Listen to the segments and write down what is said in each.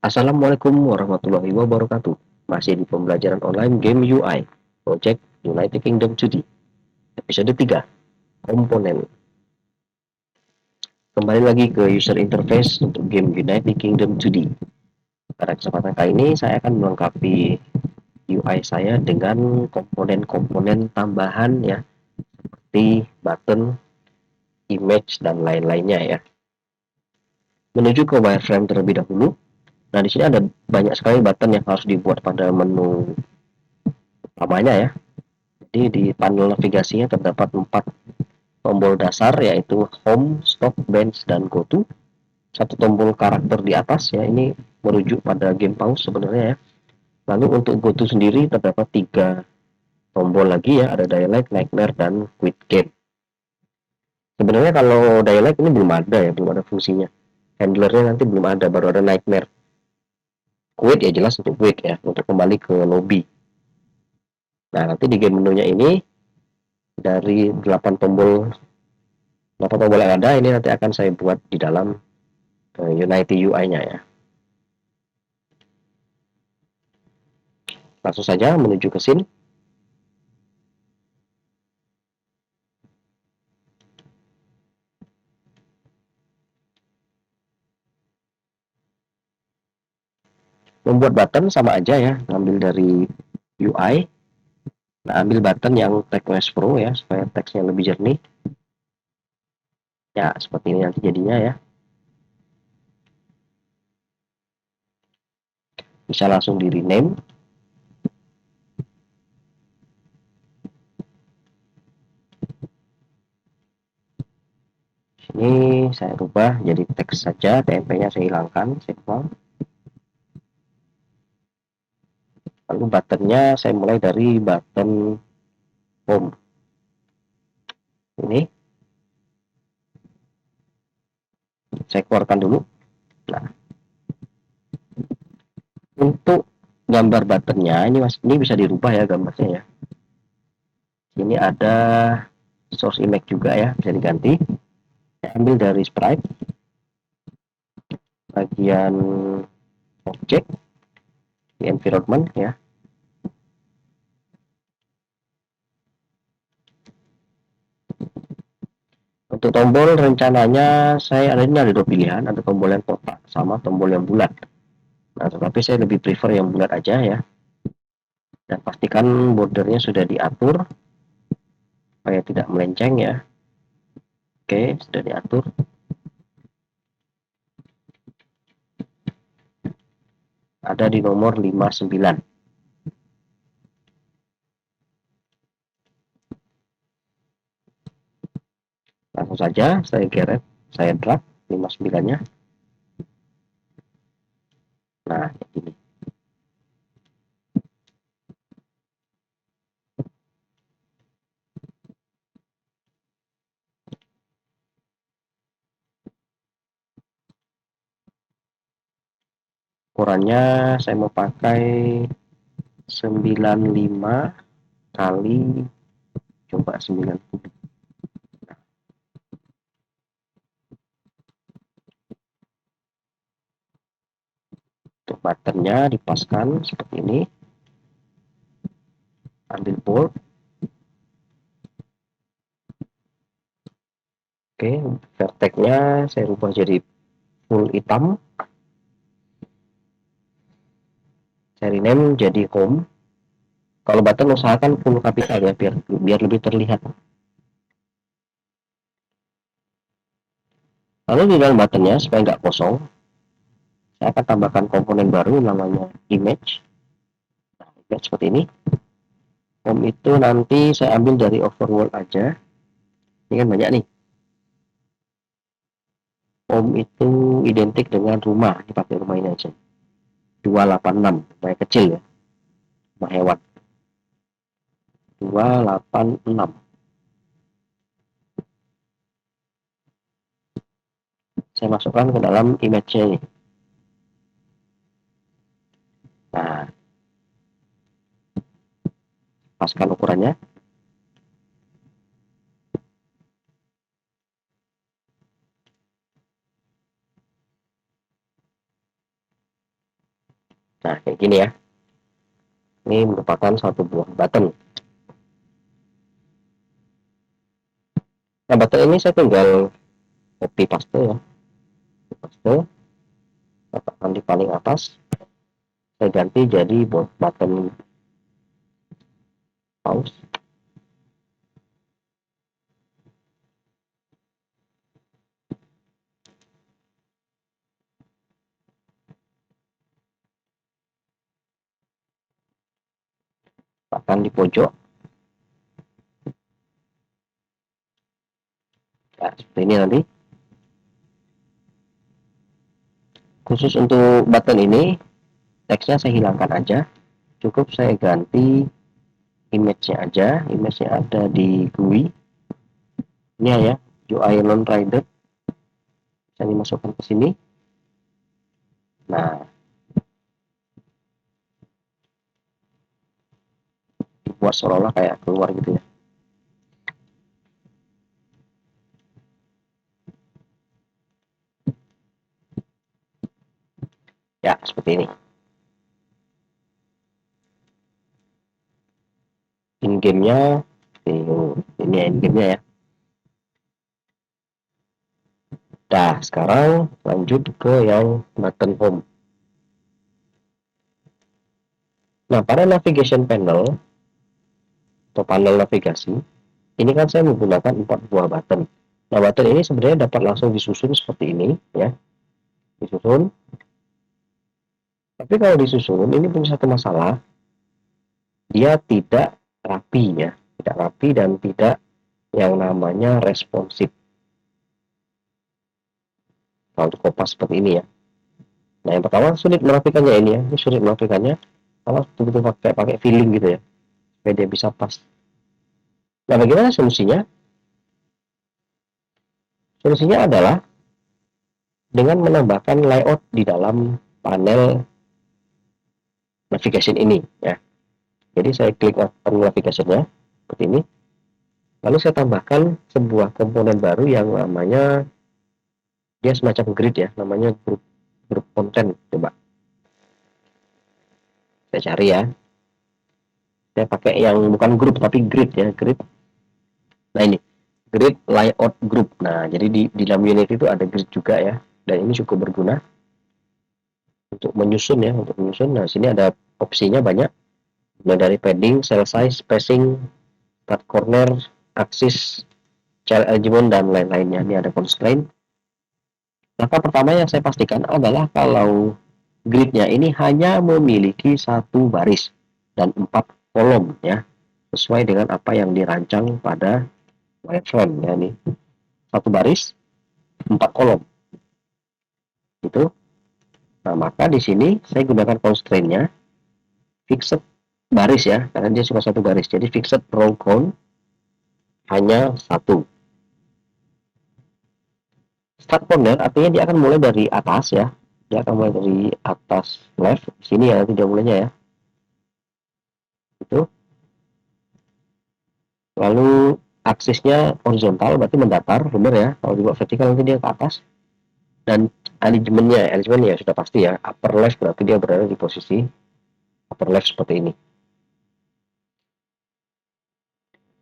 Assalamualaikum warahmatullahi wabarakatuh. Masih di pembelajaran online game UI, Project United Kingdom 2D. Episode 3, komponen. Kembali lagi ke user interface untuk game United Kingdom 2D. Pada kesempatan kali ini, saya akan melengkapi UI saya dengan komponen-komponen tambahan ya, seperti button, image, dan lain-lainnya ya. Menuju ke wireframe terlebih dahulu. Nah, di sini ada banyak sekali button yang harus dibuat pada menu utamanya ya. Jadi di panel navigasinya terdapat 4 tombol dasar, yaitu Home, Stop, Bench, dan Go To. Satu tombol karakter di atas ya, ini merujuk pada game pause sebenarnya ya. Lalu untuk Go To sendiri terdapat 3 tombol lagi ya, ada Dialect, Nightmare, dan Quit Game. Sebenarnya kalau Dialect ini belum ada ya, belum ada fungsinya. Handlernya nanti belum ada, baru ada Nightmare. Quit ya jelas untuk quit ya, untuk kembali ke lobby. Nah, nanti di game menunya ini dari 8 tombol yang ada ini nanti akan saya buat di dalam Unity UI-nya ya. Langsung saja menuju ke scene. Membuat button sama aja ya, ambil dari UI. Nah, ambil button yang TextOS Pro ya, supaya teksnya lebih jernih. Ya, seperti ini nanti jadinya ya. Bisa langsung di rename. Ini saya rubah jadi teks saja, TMP-nya saya hilangkan, saya buang. Lalu buttonnya saya mulai dari button home. Ini saya keluarkan dulu. Nah, untuk gambar buttonnya ini bisa dirubah ya gambarnya ya. Ini ada source image juga ya, bisa diganti. Saya ambil dari sprite, bagian object, di environment ya. Untuk tombol rencananya saya ada 2 pilihan, ada tombol yang kotak sama tombol yang bulat. Nah, tetapi saya lebih prefer yang bulat aja ya. Dan pastikan bordernya sudah diatur supaya tidak melenceng ya. Oke, sudah diatur. Ada di nomor 59. Langsung saja saya geret, saya drag 59-nya. Nah, ini. Ukurannya saya mau pakai 95 kali coba 90. Untuk buttonnya dipaskan seperti ini. Ambil bold. Oke, vertex-nya saya rubah jadi full hitam. Saya rename jadi home. Kalau button usahakan full capital ya, biar lebih terlihat. Lalu di dalam buttonnya supaya nggak kosong, saya akan tambahkan komponen baru namanya image. Nah, image seperti ini. Home itu nanti saya ambil dari overworld aja. Ini kan banyak nih. Home itu identik dengan rumah, dipakai rumah ini aja. 286, banyak kecil ya, rumah hewan. 286. Saya masukkan ke dalam image-nya ini. Nah, paskan ukurannya. Nah, kayak gini ya. Ini merupakan satu buah button. Nah, button ini saya tinggal copy paste ya. Paste, letakkan di paling atas. Saya ganti jadi button pause. Letakkan di pojok. Ya, seperti ini nanti. Khusus untuk button ini, teksnya saya hilangkan aja. Cukup saya ganti image-nya aja. Image-nya ada di GUI. Ini ya, UI non rider. Bisa dimasukkan ke sini. Nah, dibuat seolah-olah kayak keluar gitu ya. Ya, seperti ini. In game-nya, ini in game-nya ya. Nah, sekarang lanjut ke yang button home. Nah, pada navigation panel atau panel navigasi, ini kan saya menggunakan 4 buah button. Nah, button ini sebenarnya dapat langsung disusun seperti ini ya. Disusun. Tapi kalau disusun, ini punya satu masalah. Dia tidak rapi ya. Tidak rapi dan tidak yang namanya responsif. Kalau untuk kopas seperti ini ya. Nah, yang pertama sulit merapikannya ini ya. Ini sulit merapikannya. Kalau betul-betul pakai feeling gitu ya. Supaya dia bisa pas. Nah, bagaimana solusinya? Solusinya adalah dengan menambahkan layout di dalam panel navigation ini ya. Jadi saya klik open navigation-nya seperti ini. Lalu saya tambahkan sebuah komponen baru yang namanya dia semacam grid ya, namanya grup konten. Coba saya cari ya. Saya pakai yang bukan grup tapi grid ya, grid. Nah, ini grid layout group. Nah, jadi di dalam Unity itu ada grid juga ya. Dan ini cukup berguna untuk menyusun ya, untuk menyusun. Nah, sini ada opsinya banyak. Mulai dari padding, cell size, spacing, start corner, axis, child element, dan lain-lainnya. Ini ada constraint. Maka pertama yang saya pastikan adalah kalau gridnya ini hanya memiliki satu baris dan 4 kolom ya, sesuai dengan apa yang dirancang pada wireframe ya, ini satu baris 4 kolom itu. Nah, maka di sini saya gunakan constraint-nya fixed baris ya, karena dia cuma satu baris, jadi fixed row count hanya satu. Start corner artinya dia akan mulai dari atas ya, dia akan mulai dari atas left sini ya, nanti dia mulainya ya itu. Lalu aksisnya horizontal berarti mendatar, benar ya. Kalau dibuat vertikal nanti dia ke atas. Dan alignmentnya ya sudah pasti ya, upper left berarti dia berada di posisi upper left seperti ini.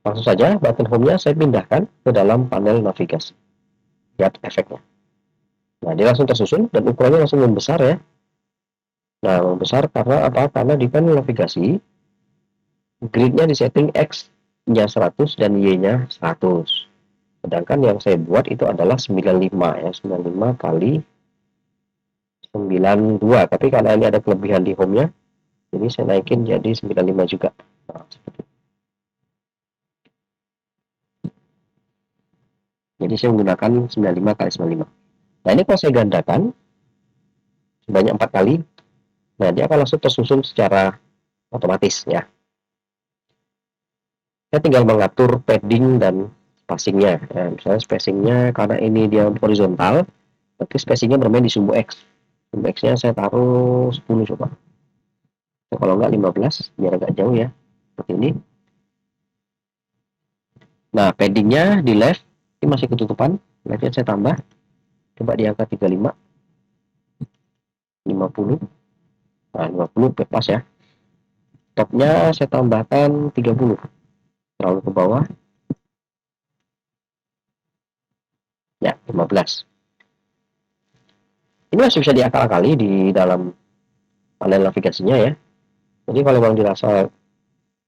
Langsung saja button home-nya saya pindahkan ke dalam panel navigasi. Lihat efeknya. Nah, dia langsung tersusun dan ukurannya langsung membesar ya. Nah, membesar karena apa? Karena di panel navigasi grid-nya disetting X-nya 100 dan Y-nya 100. Sedangkan yang saya buat itu adalah 95 ya, 95 kali 92. Tapi karena ini ada kelebihan di home-nya, jadi saya naikin jadi 95 juga. Nah, jadi saya menggunakan 95 kali 95. Nah, ini kalau saya gandakan sebanyak 4 kali, nah dia akan langsung tersusun secara otomatis ya. Saya tinggal mengatur padding dan spacingnya. Ya, misalnya spacingnya karena ini dia horizontal, berarti spacingnya bermain di sumbu X. Sumbu X-nya saya taruh 10 coba. Nah, kalau enggak 15, biar agak jauh ya. Seperti ini. Nah, paddingnya di left, ini masih ketutupan. Leftnya saya tambah. Coba di angka 35, 50. Nah, 20 pas ya. Topnya saya tambahkan 30, terlalu ke bawah. Ya, 15. Ini masih bisa diakal-akali di dalam panel navigasinya ya. Jadi kalau memang dirasa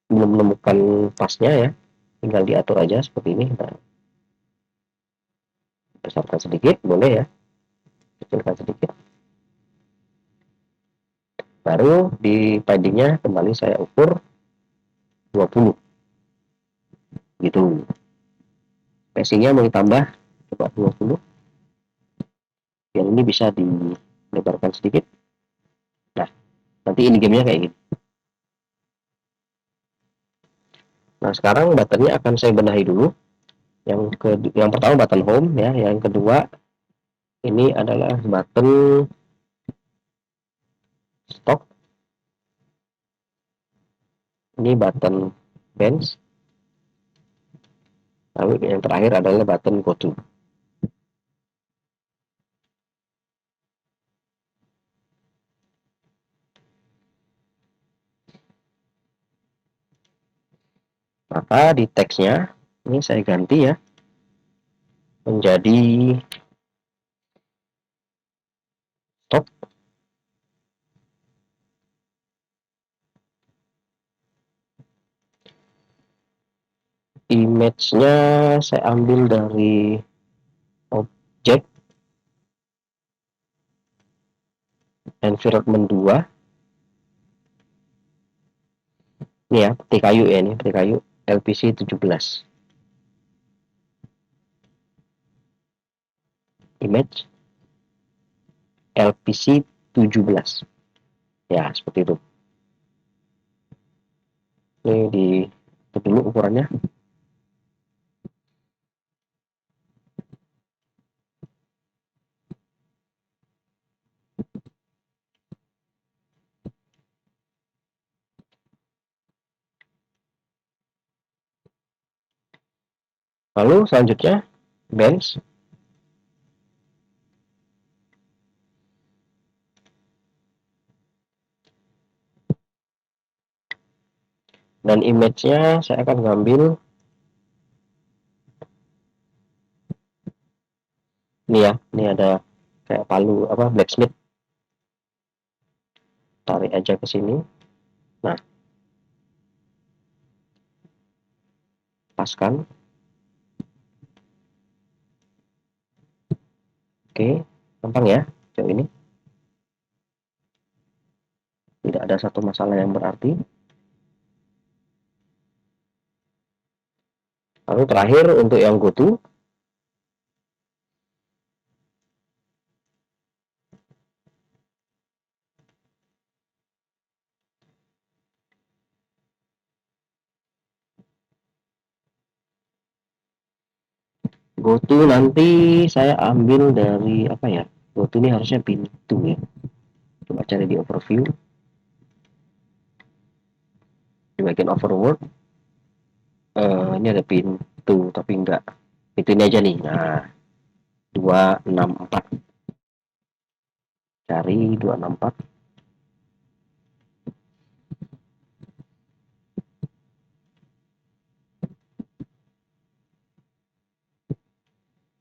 belum menemukan pasnya ya, tinggal diatur aja seperti ini. Nah, besarkan sedikit, boleh ya, kecilkan sedikit. Baru di paddingnya kembali saya ukur 20 gitu. Spacingnya mau ditambah, coba 20. Yang ini bisa dilebarkan sedikit. Nah, nanti ini gamenya kayak gini. Nah, sekarang buttonnya akan saya benahi dulu. Yang pertama button home ya, yang kedua ini adalah button stop, ini button bench, lalu yang terakhir adalah button go to. Maka di teksnya ini saya ganti ya menjadi stop. Image-nya saya ambil dari objek environment 2. Ini ya, peti kayu ya, ini peti kayu LPC 17. Image LPC 17. Ya, seperti itu. Ini di dulu ukurannya. Lalu selanjutnya bench. Dan image-nya saya akan ngambil ini ya, ini ada kayak palu apa blacksmith, tarik aja ke sini. Nah, paskan. Oke, gampang ya sejauh ini, tidak ada satu masalah yang berarti. Lalu terakhir untuk yang go to nanti saya ambil dari apa ya, go to ini harusnya pintu ya, coba cari di overview, di bagian overworld. Ini ada pintu tapi enggak, pintu ini aja nih. Nah, 264, cari 264.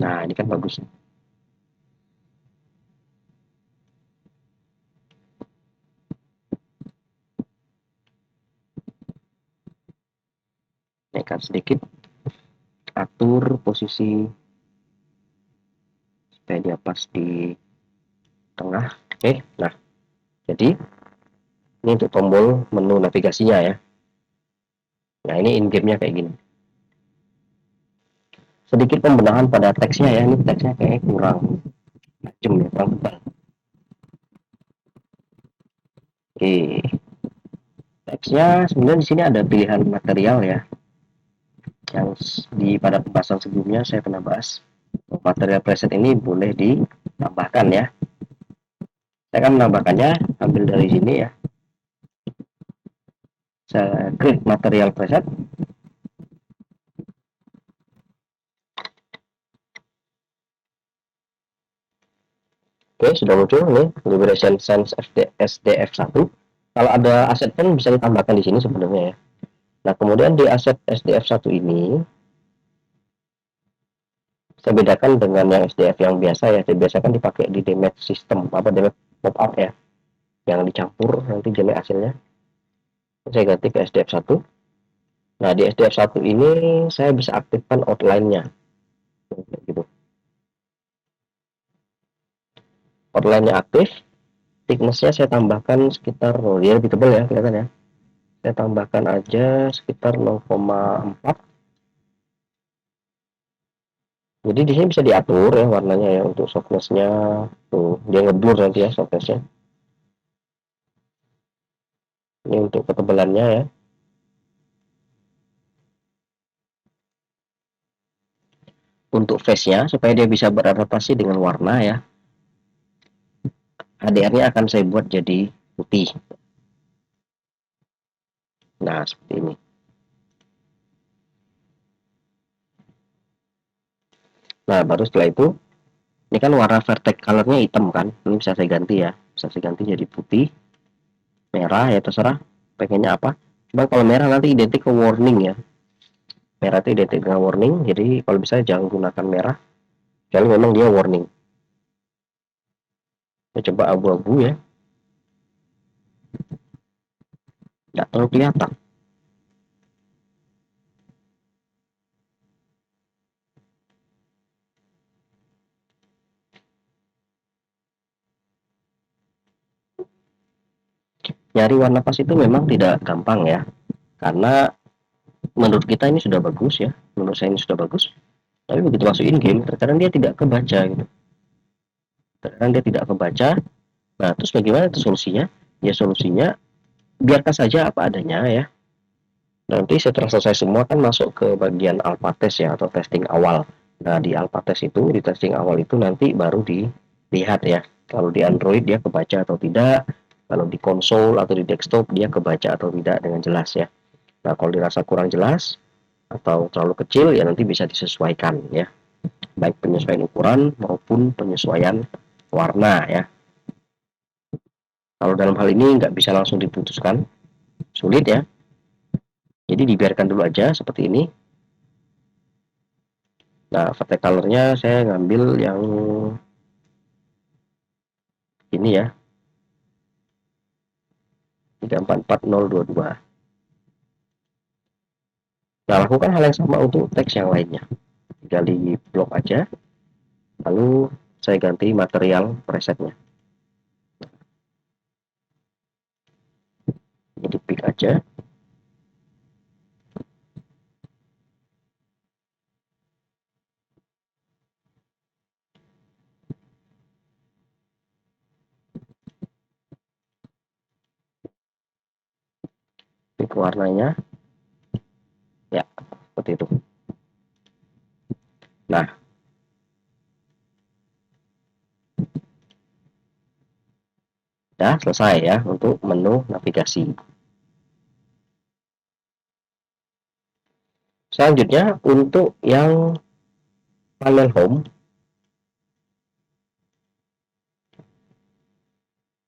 Nah, ini kan bagus. Naikkan sedikit, atur posisi supaya dia pas di tengah. Oke, nah jadi ini untuk tombol menu navigasinya ya. Nah, ini in game-nya kayak gini. Sedikit pembenahan pada teksnya ya, ini teksnya kayak kurang tajam ya, kurang tebal. Oke, teksnya sebenarnya di sini ada pilihan material ya, yang pada pembahasan sebelumnya saya pernah bahas. Material preset ini boleh ditambahkan ya. Saya akan menambahkannya, ambil dari sini ya. Saya klik material preset. Oke, sudah muncul nih Liberation Sense SDF1. Kalau ada aset kan bisa ditambahkan di sini sebenarnya ya. Nah, kemudian di aset SDF1 ini saya bedakan dengan yang SDF yang biasa ya. Biasa kan dipakai di damage system, apa damage pop up ya, yang dicampur nanti jelek hasilnya. Saya ganti ke SDF1. Nah, di SDF1 ini saya bisa aktifkan outline-nya gitu. Outline-nya aktif, thickness-nya saya tambahkan sekitar, oh dia lebih tebal ya kelihatan ya. Saya tambahkan aja sekitar 0,4. Jadi di sini bisa diatur ya warnanya ya untuk softness-nya. Tuh, dia ngeblur nanti ya softness-nya. Ini untuk ketebalannya ya. Untuk face-nya supaya dia bisa beradaptasi dengan warna ya. HDR-nya akan saya buat jadi putih. Nah, seperti ini. Nah, baru setelah itu, ini kan warna vertex color-nya hitam kan. Ini bisa saya ganti ya. Bisa saya ganti jadi putih, merah ya terserah. Pengennya apa. Cuma kalau merah nanti identik ke warning ya. Merah itu identik dengan warning. Jadi kalau bisa jangan gunakan merah. Kalau memang dia warning. Saya coba abu-abu ya. Nggak terlalu kelihatan. Nyari warna pas itu memang tidak gampang ya. Karena menurut kita ini sudah bagus ya. Menurut saya ini sudah bagus. Tapi begitu masukin game, terkadang dia tidak kebaca gitu. Terkadang dia tidak kebaca. Nah, terus bagaimana itu solusinya? Ya solusinya biarkan saja apa adanya ya. Nanti setelah selesai semua kan masuk ke bagian alpha test ya atau testing awal. Nah, di alpha test itu, di testing awal itu nanti baru dilihat ya. Kalau di Android dia kebaca atau tidak, kalau di konsol atau di desktop dia kebaca atau tidak dengan jelas ya. Nah, kalau dirasa kurang jelas atau terlalu kecil ya nanti bisa disesuaikan ya. Baik penyesuaian ukuran maupun penyesuaian warna ya. Kalau dalam hal ini nggak bisa langsung diputuskan, sulit ya. Jadi dibiarkan dulu aja seperti ini. Nah, vertex color-nya saya ngambil yang ini ya, 344022. Nah, lakukan hal yang sama untuk teks yang lainnya. Tinggal di blok aja, lalu saya ganti material presetnya. Jadi pick aja. Pick warnanya. Ya, seperti itu. Nah, sudah selesai ya untuk menu navigasi. Selanjutnya untuk yang panel home,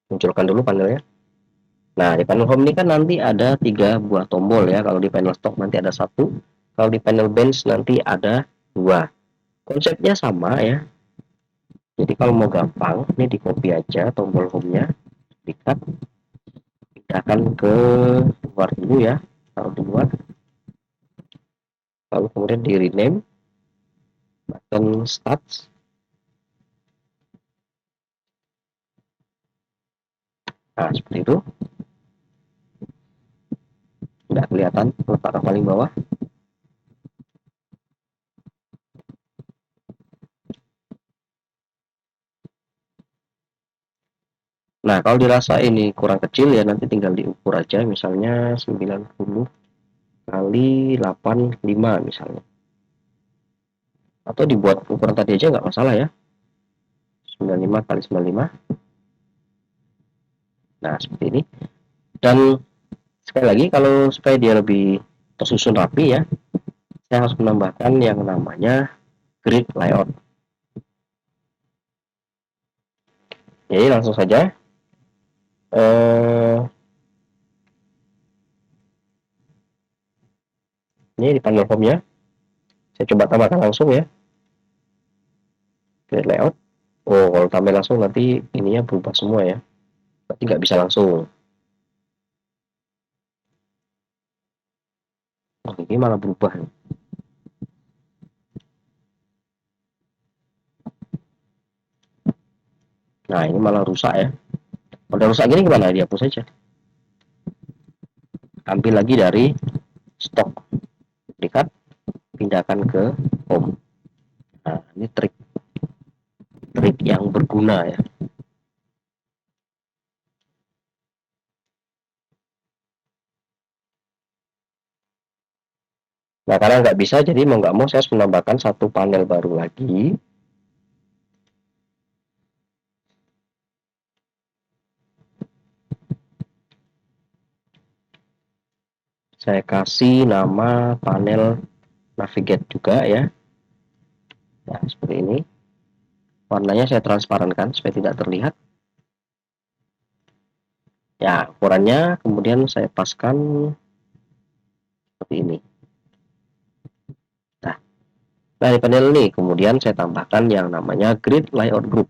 munculkan dulu panelnya. Nah, di panel home ini kan nanti ada 3 buah tombol ya. Kalau di panel stock nanti ada 1, kalau di panel bench nanti ada 2. Konsepnya sama ya. Jadi kalau mau gampang, ini di copy aja tombol home-nya, dikat, pindahkan ke luar dulu ya. Taruh di luar, lalu kemudian di rename button stats. Nah, seperti itu. Tidak kelihatan letak paling bawah. Nah, kalau dirasa ini kurang kecil ya nanti tinggal diukur aja, misalnya 90 kali 85 misalnya. Atau dibuat ukuran tadi aja nggak masalah ya. 95 kali 95. Nah, seperti ini. Dan sekali lagi kalau supaya dia lebih tersusun rapi ya, saya harus menambahkan yang namanya grid layout. Jadi langsung saja eh, ini di panel home-nya saya coba tambahkan langsung ya ke layout. Oh, kalau tambah langsung nanti ininya berubah semua ya, berarti nggak bisa langsung. Oh, ini malah berubah. Nah, ini malah rusak ya. Kalau rusak gini gimana? Dihapus saja. Ambil lagi dari stok, dekat, pindahkan ke home. Nah, ini trik yang berguna ya. Nah, karena nggak bisa, jadi mau nggak mau saya harus menambahkan satu panel baru lagi. Saya kasih nama panel navigate juga ya. Nah, seperti ini. Warnanya saya transparankan supaya tidak terlihat. Ya, ukurannya kemudian saya paskan seperti ini. Nah, dari panel ini kemudian saya tambahkan yang namanya grid layout group.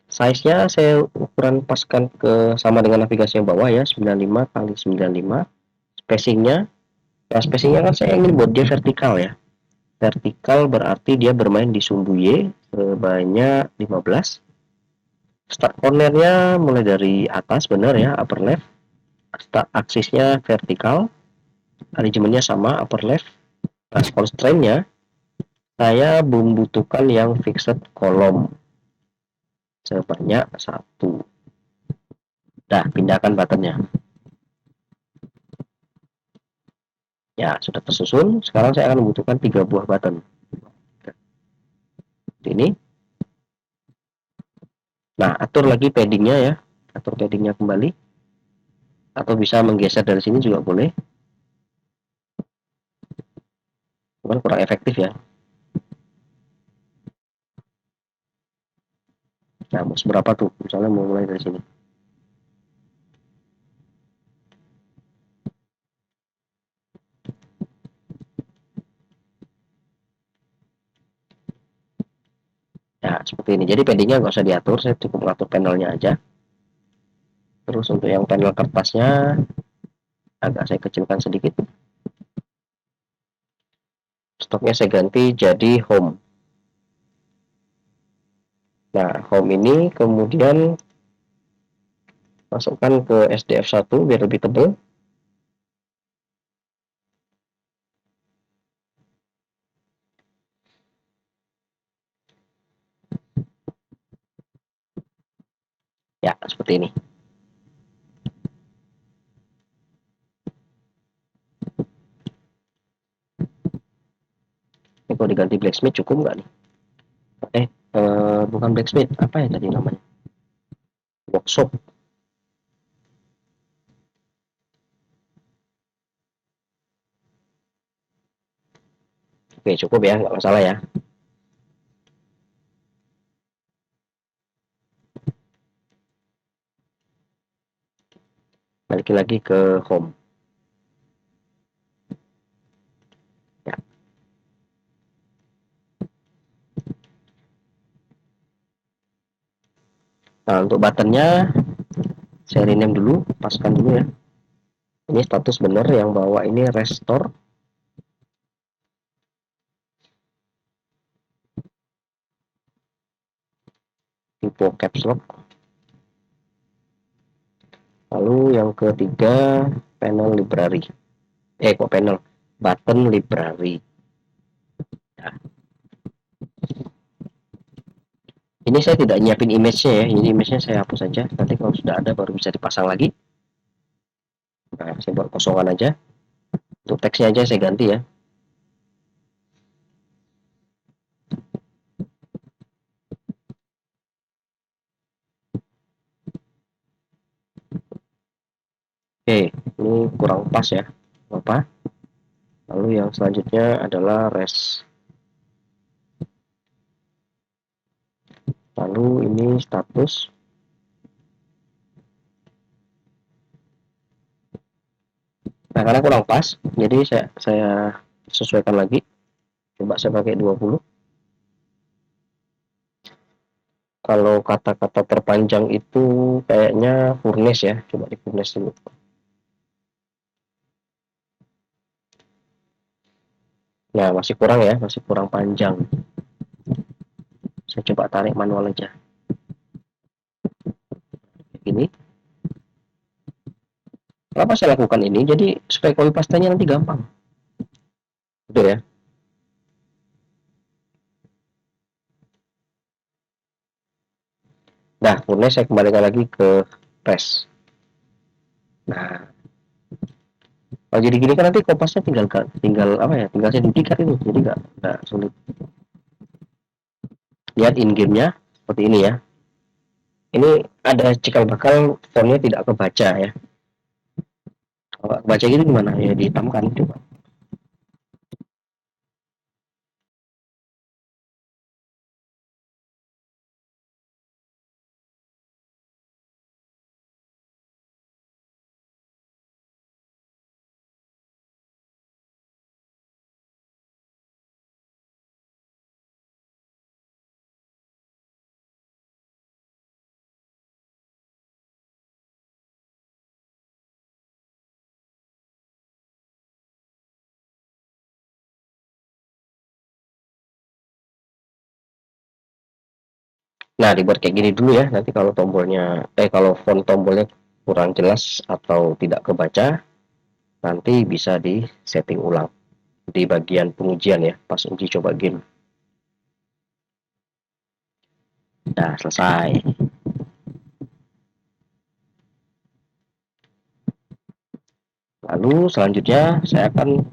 Size-nya saya ukuran paskan ke sama dengan navigasi yang bawah ya, 95 kali 95. Spacing-nya, nah spacing-nya kan saya ingin buat dia vertikal ya. Vertikal berarti dia bermain di sumbu Y sebanyak 15. Start cornernya mulai dari atas benar ya, upper left. Start aksisnya vertikal, arrangementnya sama upper left. Nah, constraint-nya saya membutuhkan yang fixed kolom sebanyak satu. Nah, pindahkan buttonnya. Ya, sudah tersusun. Sekarang saya akan membutuhkan 3 buah button. Ini. Nah, atur lagi paddingnya ya. Atur paddingnya kembali. Atau bisa menggeser dari sini juga boleh. Bukan kurang efektif ya. Nah, mau seberapa tuh? Misalnya mau mulai dari sini. Nah, seperti ini. Jadi paddingnya nggak usah diatur. Saya cukup mengatur panelnya aja. Terus untuk yang panel kertasnya agak saya kecilkan sedikit. Stoknya saya ganti jadi home. Nah, home ini kemudian masukkan ke SDF1 biar lebih tebal. Ya, seperti ini. Ini kalau diganti blacksmith cukup nggak nih? Bukan blacksmith, apa ya tadi namanya? Workshop. Oke, cukup ya, nggak masalah ya. Balik lagi ke home. Ya. Nah, untuk buttonnya saya rename dulu, paskan dulu ya. Ini status benar yang bawah ini restore. Tipe caps lock. Lalu yang ketiga panel library. Kok panel? Button library. Nah, ini saya tidak nyiapin image-nya ya. Ini image-nya saya hapus saja. Nanti kalau sudah ada baru bisa dipasang lagi. Nah, saya buat kosongan aja. Untuk teksnya aja saya ganti ya. Oke, ini kurang pas ya. Apa? Lalu yang selanjutnya adalah res. Lalu ini status. Nah, karena kurang pas, jadi saya sesuaikan lagi. Coba saya pakai 20. Kalau kata-kata terpanjang itu kayaknya furnace ya. Coba di furnace dulu. Nah, masih kurang ya, masih kurang panjang. Saya coba tarik manual aja. Ini. Kenapa saya lakukan ini? Jadi supaya copy pastanya nanti gampang. Betul ya? Nah, kemudian saya kembalikan lagi ke press. Nah, kalau jadi gini kan nanti kopasnya tinggal tinggal apa ya? Tinggal saya duplikat itu. Jadi nggak sulit. Lihat in game-nya seperti ini ya. Ini ada cikal bakal fontnya tidak kebaca ya. Kalau kebaca gitu gimana? Ya dihitamkan coba. Nah, dibuat kayak gini dulu ya. Nanti kalau kalau font tombolnya kurang jelas atau tidak kebaca, nanti bisa di setting ulang di bagian pengujian ya, pas uji coba game. Nah, selesai. Lalu selanjutnya saya akan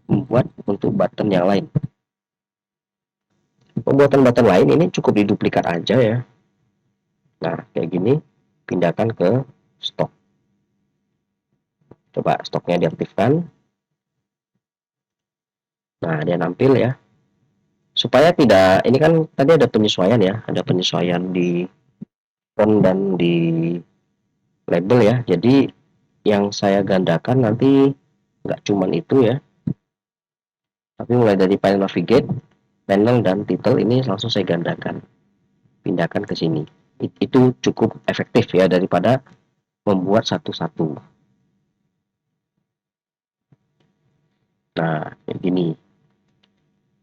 membuat untuk button yang lain. Pembuatan button lain ini cukup diduplikat aja ya. Nah, kayak gini, pindahkan ke stok. Coba stoknya diaktifkan. Nah, dia nampil ya. Supaya tidak, ini kan tadi ada penyesuaian ya, ada penyesuaian di font dan di label ya. Jadi yang saya gandakan nanti nggak cuman itu ya, tapi mulai dari panel navigate, panel dan title ini langsung saya gandakan, pindahkan ke sini. Itu cukup efektif ya daripada membuat satu-satu. Nah, kayak gini.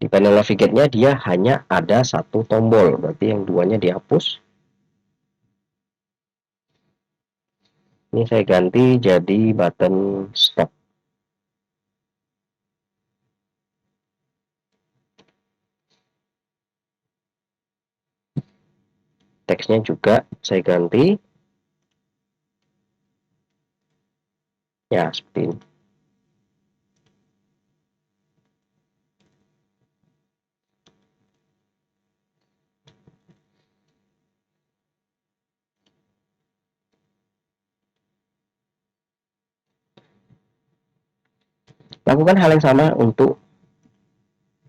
Di panel navigate-nya dia hanya ada satu tombol, berarti yang duanya dihapus. Ini saya ganti jadi button stop. Teksnya juga saya ganti. Ya, seperti ini. Lakukan hal yang sama untuk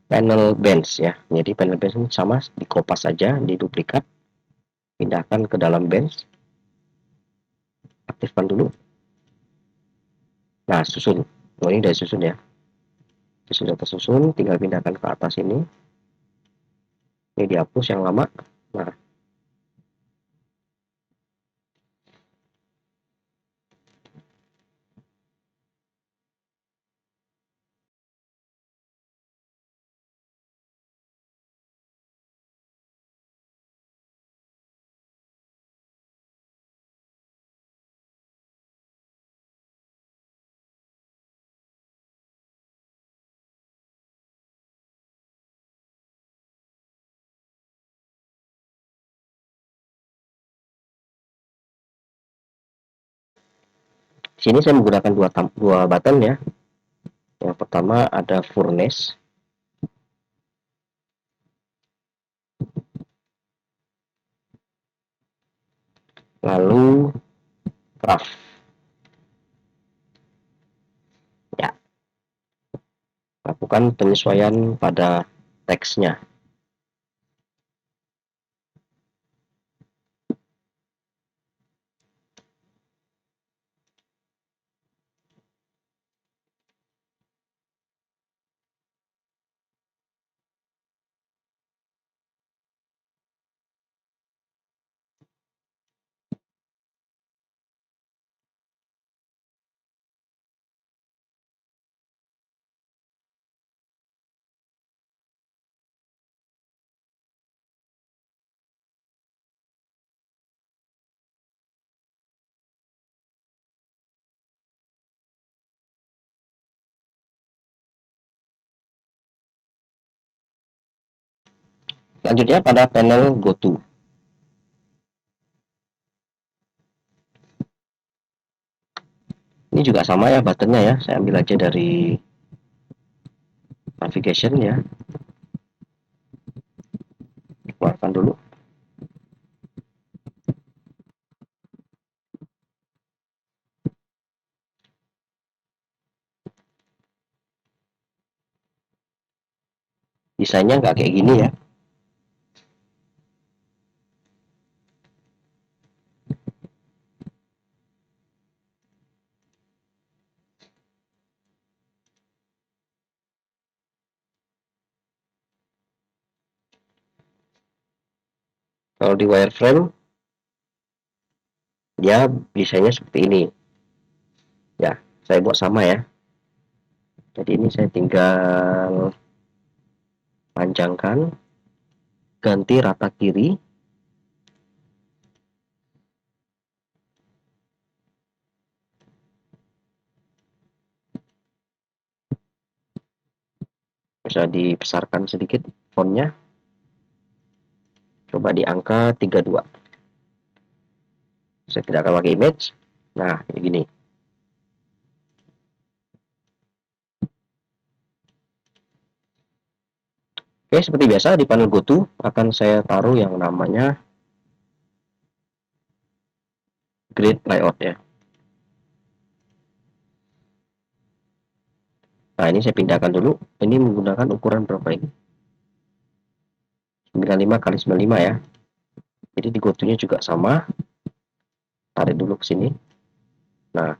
panel bench ya. Jadi panel bench ini sama, dikopas saja, diduplikat, pindahkan ke dalam bench, aktifkan dulu. Nah, susun. Oh, ini udah susun ya. Sudah tersusun, tinggal pindahkan ke atas ini. Ini dihapus yang lama. Nah, sini saya menggunakan dua button ya. Yang pertama ada furnace, lalu craft. Ya, lakukan penyesuaian pada teksnya. Selanjutnya pada panel GoTo. Ini juga sama ya buttonnya ya. Saya ambil aja dari navigation ya. Keluarkan dulu. Desainnya nggak kayak gini ya. Kalau di wireframe, dia desainnya seperti ini. Ya, saya buat sama ya. Jadi ini saya tinggal panjangkan, ganti rata kiri. Bisa dibesarkan sedikit fontnya. Coba di angka 32. Saya tidak akan pakai image. Nah, kayak gini. Oke, seperti biasa di panel GoTo akan saya taruh yang namanya grid layout ya. Nah, ini saya pindahkan dulu. Ini menggunakan ukuran berapa ini? 95 kali 95 ya. Jadi di GoTo-nya juga sama. Tarik dulu ke sini. Nah,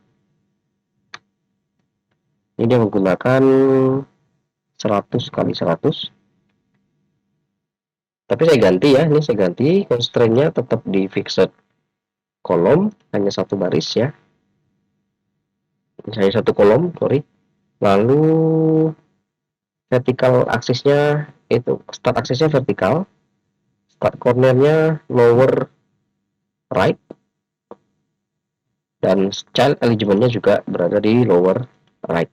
ini dia menggunakan 100 kali 100. Tapi saya ganti ya. Ini saya ganti constraint-nya tetap di fixed kolom, hanya satu baris ya. Hanya satu kolom, sorry. Lalu vertical aksisnya itu start aksisnya vertikal, start cornernya lower right, dan child alignment-nya juga berada di lower right.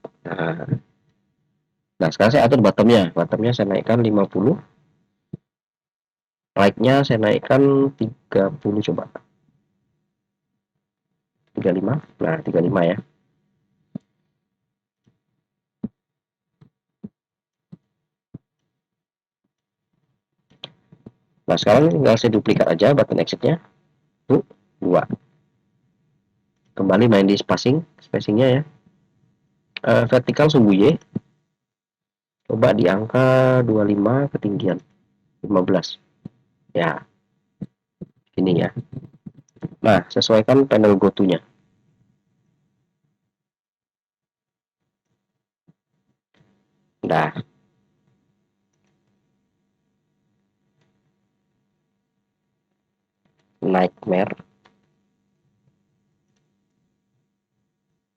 Nah, sekarang saya atur bottomnya saya naikkan 50, right-nya saya naikkan 30 coba, 35, nah 35 ya. Nah, sekarang tinggal saya duplikat aja button exit-nya, tuh, 2. Kembali main di spacing-nya ya. Vertikal sumbu Y, coba di angka 25 ketinggian 15 ya, ini ya. Nah, sesuaikan panel GoTo-nya. Nah, nightmare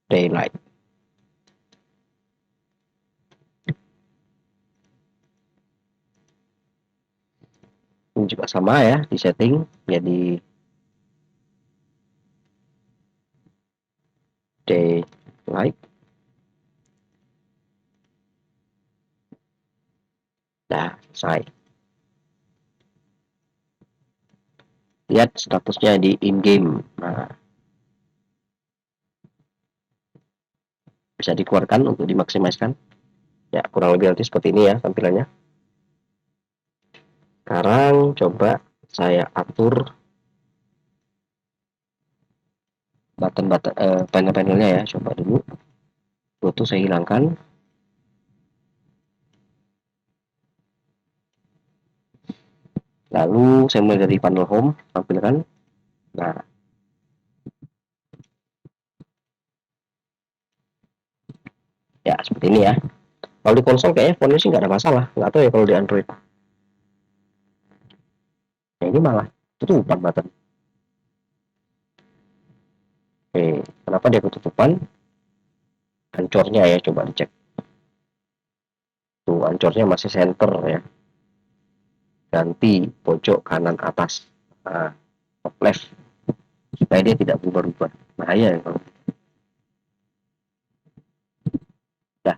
daylight. Ini juga sama ya, di setting jadi daylight. Nah, selesai. Lihat statusnya di in-game. Nah, bisa dikeluarkan untuk dimaksimalkan. Ya, kurang lebih nanti seperti ini ya tampilannya. Sekarang coba saya atur button-button panel-panelnya ya. Coba dulu. Itu saya hilangkan. Lalu saya mulai dari panel home, tampilkan. Nah, ya seperti ini ya. Kalau di konsol kayaknya fontnya sih nggak ada masalah. Nggak tahu ya kalau di Android. Nah, ini malah ketutupan button. Oke, kenapa dia ketutupan? Ancornya ya, coba dicek. Tuh, ancornya masih center ya. Ganti pojok kanan atas. Nah, top left. Supaya dia tidak berubah-ubah. Bahaya ya kalau. Dah.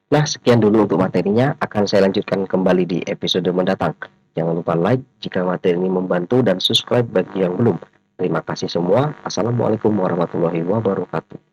Nah, sekian dulu untuk materinya, akan saya lanjutkan kembali di episode mendatang. Jangan lupa like jika materi ini membantu dan subscribe bagi yang belum. Terima kasih semua. Assalamualaikum warahmatullahi wabarakatuh.